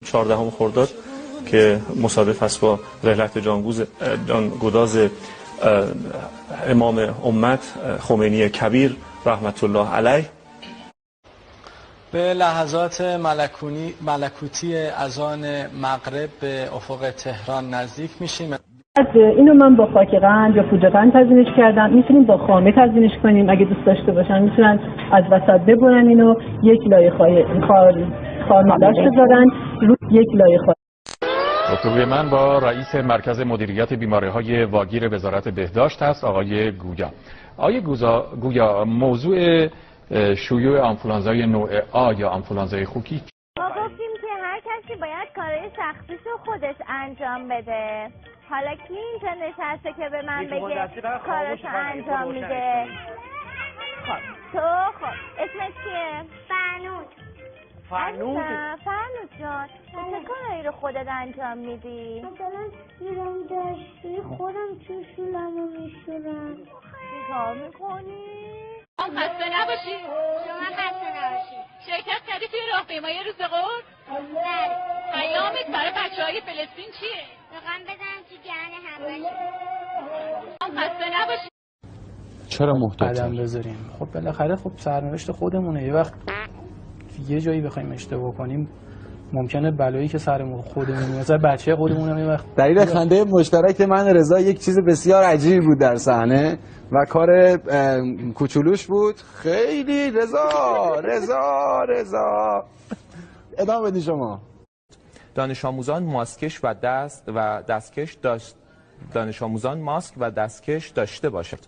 14 خرداد که مصادف است با رحلت جانگداز امام امت خمینی کبیر رحمت الله علیه. به لحظات ملکوتی اذان مغرب به افق تهران نزدیک میشیم. اینو من با خاک قند یا پودر قند تزیینش کردم. میتونیم با خامه تزیینش کنیم اگه دوست داشته باشن. میتونن از وسط ببرن اینو، یک لایه خارمدارش بذارن رو یک لایه خار. گفتگوی من با رئیس مرکز مدیریت بیماری‌های واگیر وزارت بهداشت است آقای گویا. آقای گویا موضوع شیوع آنفولانزای نوع آ یا آنفولانزای خوکی. ما گفتیم که هر کسی باید کارهای شخصیشو خودش انجام بده. حالا کی اینجا نشسته که به من بگه کارشو انجام میده؟ خب اسمت چیه؟ فرنود جان چه کارهایی رو خودت انجام میدی؟ مثلا میرم دشتی خودم چشولمو میشورم. چیکار میکنی؟ خسته نباشی. شما خسته نباشی. شرکت کردی توی راهپیمایی روز قدس؟ بله. پیامت برای بچه‌های فلسطین چیه؟ میخوام بدم تو جهان همه. خسته نباشی. چرا محتاط قدم بذاریم؟ خب بالاخره خب سرنوشت خودمونه. یه وقت یه جایی بخوایم اشتباه کنیم ممکنه بلایی که سر خودمون مثلا بچه خودمون یه وقت. دلیل خنده مشترک من رضا یک چیز بسیار عجیبی بود در صحنه و کار کوچولوش بود. خیلی رضا ادامه بدین شما. دانش آموزان ماسکش و دستکش داشته باشد.